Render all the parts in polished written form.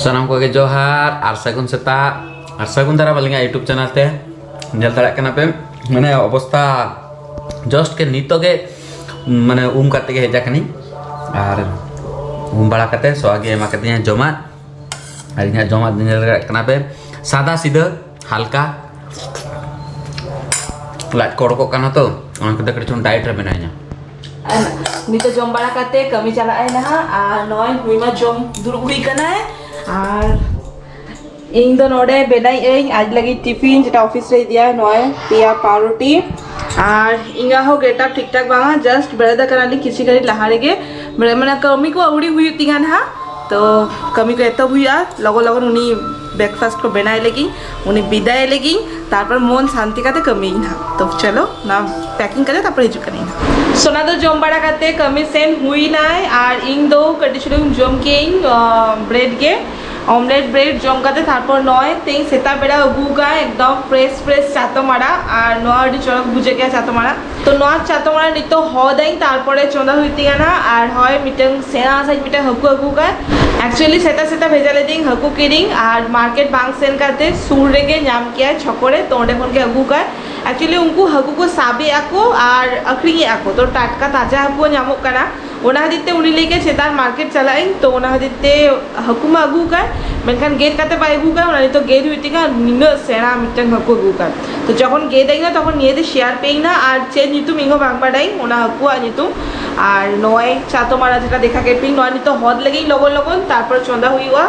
Sanam ko ke johar arsagun seta arsagun dara balinga YouTube channel te nyel darak kana pe mane obostha just ke nito ke mane kate ke heja kani ar bala kate so age ema kate joma ar inya joma nyel darak kana pe sada sida halka lat korok kana to ona kita kecun diet re benanya nito jom bala kate kami chala ai na ar noy huima jom durug hui kana hai আর ইং দো নোডে বেনাই এই আজ লাগি tiffin যেটা office রে দিয়া নয় পিয়া পাউরুটি আর ইঙ্গা হো গেটা ঠিকঠাক বাঙা জাস্ট বেড়াদা कराली किसी करी लहारेगे बड़े मने कमी को उड़ी हुई तिगान हा तो कमी को एतो हुई लगो लगन उनी ब्रेकफास्ट को बनाए लेगी उनी विदाय लेगी तारपर मन शांति काते कमी ना तो चलो ना पैकिंग करे तारपर हिजु करी ना सोना दो जम बड़ा काते कमी सेन हुई नाय আর ইং দো কটিছিল জম কে ব্রেড কে অমলেট ব্রেড জম কাতে তারপর নয় তেই সেতা বেড়া গুগা একদম ফ্রেশ ফ্রেশ চাতো মারা আর নয়ডি চড়ক বুঝে গিয়া চাতো মারা তো নয় চাতো মারা নিতো হ দেই তারপরে চন্দা হইতে গানা আর হয় মিটং সেনা সাইজ মিটং হকু গুগা एक्चुअली सेता सेता भेजाले दिंग हकु किरिंग और मार्केट बांग सेन काते सूर रेगे नाम किया छकोरे तो ओंडे फोन के हकु का एक्चुअली उनको हकु को साबे आको और अखरिंगे आको तो टाटका ताजा हकु नामो कना ओना हदिते उनी लेके सेतार मार्केट चलाइन तो ओना हदिते हकु मा अगु का मेनखान गेट काते बाय अगु का ओना तो गेट हुइति का निनो सेना मिटन हकु अगु का तो जखन गेट आइना तखन नियेते शेयर पेइं ना और चे नितु मिंगो बांगबाडाई ओना हकु आ नितु और नय चातो मारा जेटा देखा के पिंग नय नितो हद लगेई लगन लगन तारपर चंदा हुआ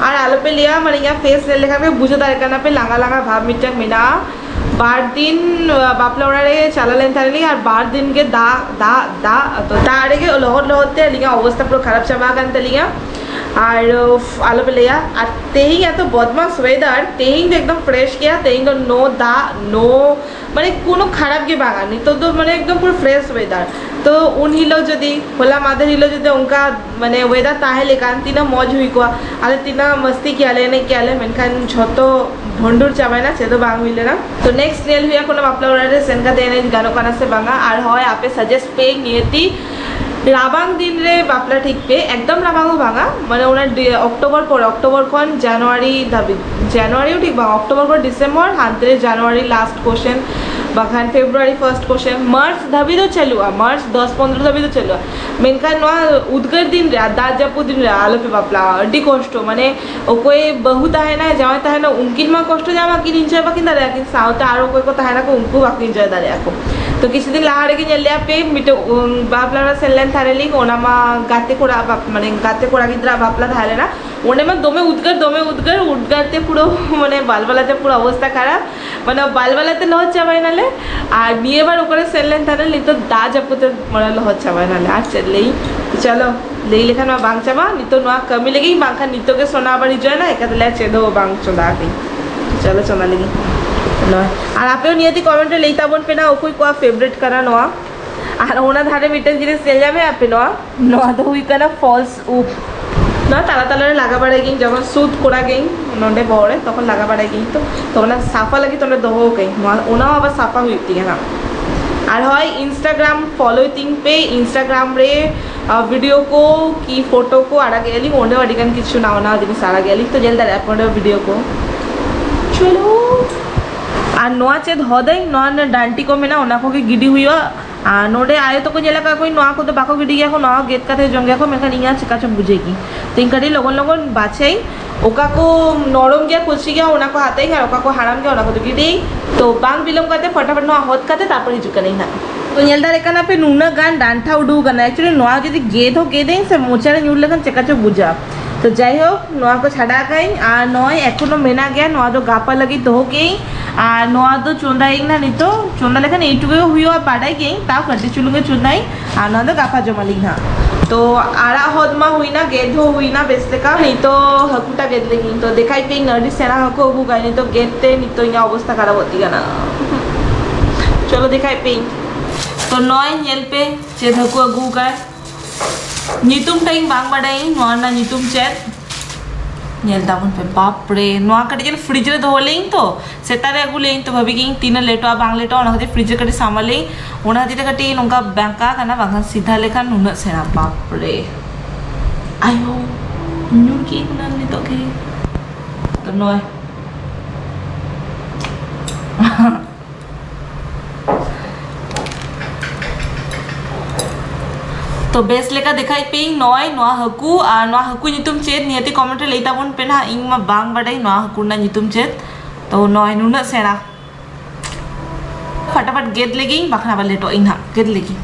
और आलो पे लिया माने यहाँ फेस ले लेखा पे बुझे दार करना पे लांगा लांगा भाव मिटक मिना बार दिन बापला उड़ारे चला लेन थारे लिया और बार दिन के दा दा दा तो तारे के लहर लहरते लिया अवस्था पूरा खराब चबा कानते लिया और आलो पे लिया और तेही या तो बदमाश वेदार तेही एकदम फ्रेश किया तेही तो नो दा नो माने कोनो खराब के बागानी तो माने एकदम पूरा फ्रेश वेदार तो उन हिलो जदि होला मादर हिलो जदि उनका माने वेदार ताहेले कान तिना मौज हुई को आले तिना मस्ती कियाले नहीं कियाले मेनखान झतो भंडुर चाबाय ना सेदो बांग हुइले ना तो नेक्स्ट रियल हुआ कोनो बापला उड़ारे सेनका देने गानो काना से बांगा और হয় आपे सजेस्ट पे नियति राबांग दिन रे बापला ठीक पे एकदम राबांगो भांगा माने ओना अक्टोबर खन জানুয়ারি दाबी জানুয়ারিও ঠিক बांगा अक्टोबर पर डिसेम्बर हांतरे জানুয়ারি लास्ट क्वेश्चन बाखान फेब्रुआरी फर्स्ट क्वेश्चन मार्च धाबी तो चलुआ मार्च 10-15 धाबी तो चलुआ मेनका नवा उद्गर दिन रे दाद जापु दिन रे आलो पे बापला अड्डी कष्ट माने ओकोय बहुत है ना जावे ताहे ना उनकिन मा कष्ट जामा कि निंचा बाकी दारे कि साउथ आरो कोई को ताहे ना को उनको बाकी जय दारे आको तो किसी दिन लाहारे के जल्लिया पे मिटो बापला सेलेन थारेली ओना मा गाते कोड़ा माने गाते कोड़ा गिद्रा बापला थाले ना ओने मा दमे उद्गर उद्गारते पुरो माने बालबालाते पुरो अवस्था खराब माने बालबालाते लहर चाबाय नाले আর নিয়ে বার ওপরে সেললেন তাহলে নিতো দা জাপুতে মরালো হচ্ছে আমার নালে আর চলেই চলো লেই লেখান মা বাং চাবা নিতো নোয়া কমি লেগেই বাংখা নিতোকে সোনা আবার জয় না একাতে লে চেদো বাং চোদা কে চলো চোনা লেগে নয় আর আপেও নিয়তি কমেন্টে লেইতা বন পেনা ওকুই কোয়া ফেভারিট করা নোয়া আর ওনা ধারে মিটন জিনিস সেল যাবে আপে নোয়া নোয়া তো হুই কনা ফলস উপ না তালা তালারে লাগা বাড়াই গেই যখন সুদ কোড়া গেই নন্ডে বড়ে তখন লাগা বাড়াই গেই তো তখন সাফা লাগি তোমরা দহ গেই ওনাও আবার সাফা হইতি না আর হয় इंस्टाग्राम फॉलोइंग पे इंस्टाग्राम रे वीडियो को की फोटो को आड़ा गेली ओंडे अडिगान किछु नाव ना दिन सारा गेली तो जल्दी ऐप वीडियो को चलो আর নোয়া চেদ হদাই নোয়া ডান্টি को में ना ओना को गिडी हुई আর নোডে আয় তো কোন এলাকা কই নোয়া কত বাকো গিডি গিয়া নোয়া গেট কাতে জঙ্গে কো মেখান ইয়া চিকাচ বুঝেকি তিনকারি লগন লগন বাছাই ওকা को নরম গিয়া কুচি গিয়া ওনা को হাতেই আর ওকা को হারাম গিয়া ওনা को গিডি তো বাং বিলম কাতে फटाफट নোয়া হত কাতে তারপর হিজুকা নাই না তো নেলদার একানা पे নুনা গান ডান্ঠা উডু গান एक्चुअली নোয়া যদি গেদ हो গেদেই সে মোচারে নিউল লাগান চেকাচ বুঝা तो যাই হোক নোয়া को छाड़ा गई আর নয় এখনো মেনা গিয়া নোয়া তো গাপা লাগি তো গেই আর নোয়া তো চোন্দা এক না নিতো চোন্দা লেখান এইটুকু হুইও বাড়াই গেই তাও কাটি চুলুঙ্গে চুনাই আর নোয়া তো গাপা জমালি না तो आड़ा हदमा हुई ना गेद हो हुई ना बेचते का नहीं तो हकुटा गेद लेगी तो देखाई पे नर्डी सेना हको हकु गाय नहीं तो गेदते नहीं तो यहाँ अवस्था खराब होती है ना चलो दिखाई पे तो नय नेल पे चेद हकु अगु गाय नितुम टाइम बांग बाडाई नोआ ना नितुम चेद नेल दामन पे बाप रे नोआ कटे जन फ्रिज रे धोलेई तो सेतारे अगु लेई तो भाभी की तीन लेटो बांग लेटो ओना हते फ्रिज कटे सामलेई ओना हते कटे नोंका बैंका काना बांगा सीधा लेखा नुना सेना बाप रे आयो nyuki na nito ke to noy तो बेस लेका दिखाई पेइंग नॉय नोआ हकू नितुम चेत नियति कमेंट रे लेता बन पेना इंग मा बांग बाडai नोआ हकू ना नितुम चेत तो नॉय नुना सेना फटाफट गेद लेगी बाखना बाले तो इंग हा गेद लेगी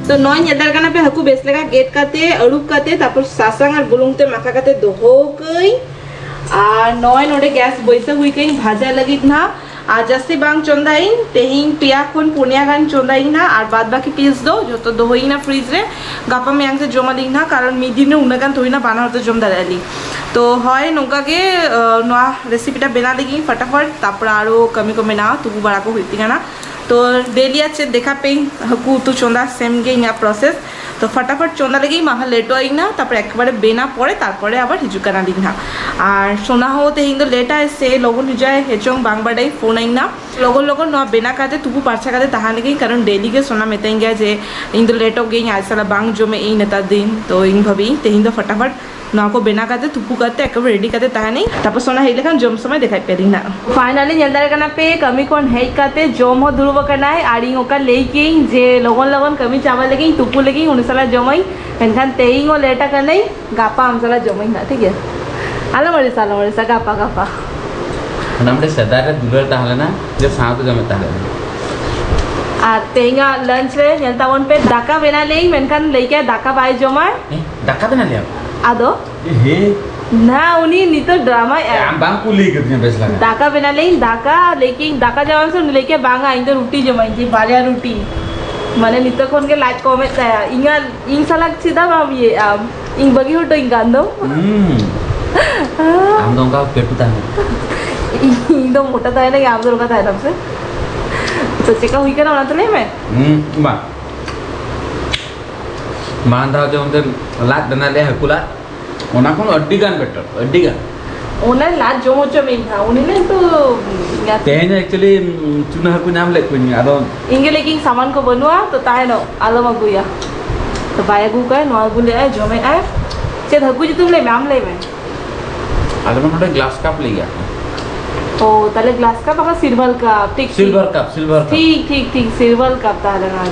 तो नॉय नेदर काना पे हकू बेस लेका गेट काते अड़ुक काते तापर सासांग और बुलुंग ते माखा काते दोहो कई आ नॉय नोडे गैस बैसा हुई कई भाजा लगी ना आज जस्ती बांग चोंदाइन तेहिं पिया कोन पुनिया गान चोंदाइन ना और बाद बाकी पीस दो जो तो दोहोई ना फ्रीज रे गापा में यांग से जमा दी ना कारण मिदी ने उन्ना गान थोड़ी ना बाना होते जम दाली तो हय नोका के नोआ रेसिपीटा बेना लगी फटाफट तापर आरो कमी कमी ना तुबु बड़ा को हुईती ना तो डेली अच्छे देखा पे हकू तो चोंदा सेम गे इना प्रोसेस तो फटाफट चोंदा लगे माखा लेटो आई ना तापर एक बारे बेना पड़े तारपरे आबार हिजुकाना दी ना और सोना हो तेहिं दो लेट आए से लोगन हिजाय हेचोंग बांग बाडाई फोन आई ना लोगन लोगन नोआ बेना काते तुबु पारछा काते ताहा लगे कारण डेली के सोना मेतें गया जे इन दो लेटो गे आज साला बांग जमे ई नेता दिन तो इन भबी तेहिं दो फटाफट ना को बेना काते तुपु काते एक रेडी काते ताहा नहीं तापर सोना हेले खान जम समय दिखाई पेरी ना फाइनली नेलदार काना पे कमी कोन हेई काते जम हो दुरुब कनाय आड़ी ओका लेकी जे लोगन लोगन कमी चावल लगी तुपु लगी उनसला जमई एनखान तेइंग ओ लेटा कनाई गापा हमसला जमई ना ठीक है आलो मरिसा गापा गापा नमरे सदारे दुलर ताहले ना जे साथ जमे ताहले আর তেইঙা লাঞ্চ রে নেলতাवन पे दाका बेना लेई मेनखान लेके दाका बाय जमा दाका बेना ले आदो हे ना उनी नितो ड्रामा आम बांग को लेके दिया बेस लगा दाका बेना लेई दाका लेके दाका जमा से लेके बांगा इन रोटी जमाई जी बारिया रोटी माने नितो कोन के लाइट कमे ताया इंगा इंग सालाक सीधा बाम ये इंग बगी होटो इंग गांदो आम दो का पेटू ता इंग दो मोटा ताया ना आम दो का ताया तब से तो चेका हुई का ना तो नहीं मैं मा मांदा जो उनके लात बना ले हकुला ओना कोन अड्डी गान बेटर अड्डी गान ओना लात जो मोचो में था उन्हें ने तो तेन एक्चुअली चुना हकु नाम ले कोनी आदो इंगे लेकिन सामान को बनवा तो ताहे नो आलो मगुया तो बाया गु का नो गुले आए जो में आए से हकु जी तुम ले मैम ले में आदो में ग्लास कप ले गया ओ ताले ग्लास कप का सिल्वर कप ठीक सिल्वर कप ठीक सिल्वर कप ताले ना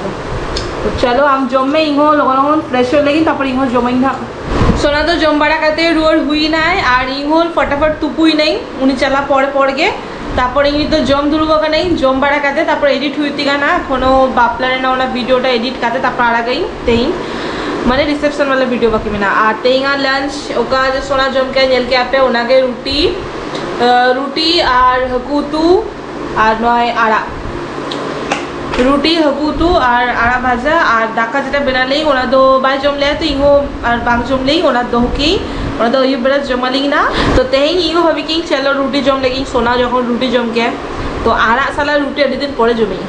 तो चलो हम जम में इंगो लोगन फ्रेश हो लेकिन तापर इंगो जमाई ना सोना तो जम बड़ा काते रोड हुई ना और इंगो फटाफट तुपुई नहीं उनी चला पड़ गे तापर इंगी तो जम दुरुबो का नहीं जम बड़ा काते तापर एडिट हुईती का ना कोनो बापलारे ना ओना वीडियोटा एडिट काते तापर आड़ा गई तेई माने रिसेप्शन वाला वीडियो बाकी में ना आते इंगा लंच ओका जो सोना जम के नेल के आपे ओना के रोटी और हकुतु और नय आड़ा रोटी हकुतु और आड़ा भाजा और दाका जेटा बेना लेई ओना दो बाय जम ले तो इंगो और बांग जम लेई ओना दो की ओना दो ये बेरा जमा लेई ना तो तेई इंगो भाभी कि चलो रोटी जम लेगी सोना जखन रोटी जम के तो आड़ा साला रोटी अडी दिन परे जमी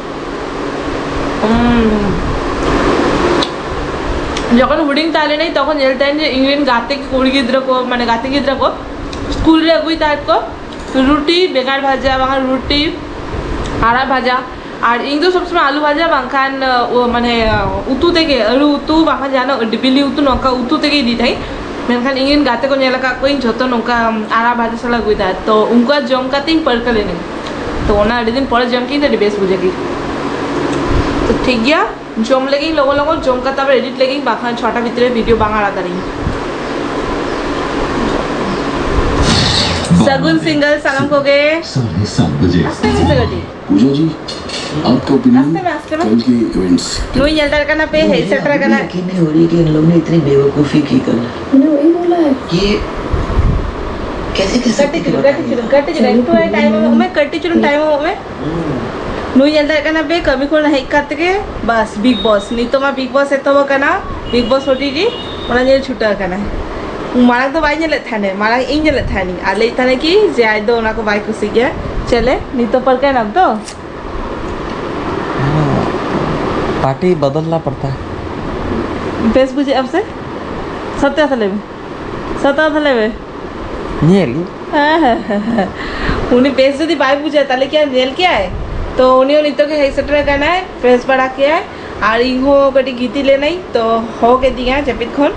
যখন হুডিং তালে নেই তখন এলটাইন যে ইংল্যান্ড গাতে কুড়ি গিদ্র কো মানে গাতে গিদ্র কো স্কুল রে গুই তাত কো রুটি বেকার ভাজা বাঙা রুটি আড়া ভাজা আর ইং তো সবসময় আলু ভাজা বাংখান মানে উতু থেকে আলু উতু বাখা জানো ডিবিলি উতু নকা উতু থেকে দি থাই মেনখান ইংলিন গাতে को नेला का कोई जतो नोका आरा भाजा सला गुई दा तो उनका जम काते परकले नहीं तो ओना अडी दिन परे जम की तो बेस बुझेगी तो ठीक गया जम लगी लोगों जम का तब एडिट लगी बाखा छटा भीतर वीडियो बांगा आता रही सगुन सिंगल सलाम को गए 7:30 बजे पूजा जी आपका ओपिनियन कल के इवेंट्स नोई जल्दा करना पे है सेटरा करना यकीन नहीं हो रही कि इन लोगों ने इतनी बेवकूफ़ी की कल मैंने वही बोला है कि कैसे कट्टी चुन तो है टाइम में मैं कट्टी चुन टाइम में नुई जल दाड़े कना पे कमी खन हेज काते के बस बिग बॉस नितो मा बिग बॉस एतो कना बिग बॉस ओटीटी ओना जेल छुटा कना मारांग तो बाई जेले थाने मारांग इन जेले थानी आ ले थाने की जे आज दो ओना को बाई खुशी गया चले नितो पर के नाम तो पार्टी बदलना पड़ता है बेस बुझे अब से सत्या थले में सत्या थले में नेली उन्हें बेस यदि बाई बुझे ताले क्या नेल क्या है तो उन्हें नितो के हेड सेटर करना है फ्रेश बढ़ा के है और इहो कटी गीती ले नहीं तो हो के दिया जपित खन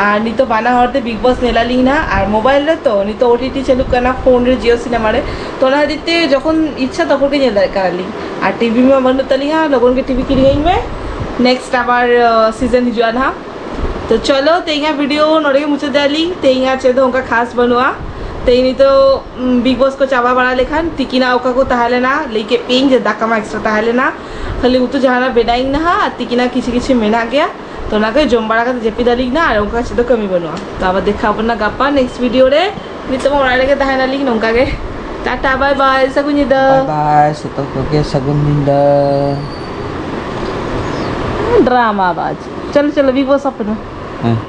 और नितो बाना हरते बिग बॉस नेला लिना और मोबाइल रे तो नितो ओटीटी चालू करना फोन रे जियो सिनेमा रे तो ना दिते जखन इच्छा तखन के नेल करली और टीवी में बंद तली हां लोगन के टीवी किरी गई में नेक्स्ट आवर सीजन हिजुआ ना तो चलो तेइया वीडियो नोड़े के मुझे दाली तेइया चेदो उनका खास बनवा तेनी तो बिग बॉस को चावा बड़ा लेखान तिकिना ओका को ताहले ना लेके पेंग जे दाका मा एक्स्ट्रा ताहले ना खाली उतु जहाना बेडाइंग ना हा तिकिना किछि किछि मेना गया तो ना के जम बड़ा का जेपी दाली ना और ओका चेदो कमी बनवा तो अब देखा अपन ना गप्पा नेक्स्ट वीडियो रे नितो मोरा लेके ताहना लिख नोंका के टाटा बाय बाय सगुनिदा बाय सुतो के सगुन निंदा ड्रामा बाज चलो चलो बिग बॉस अपना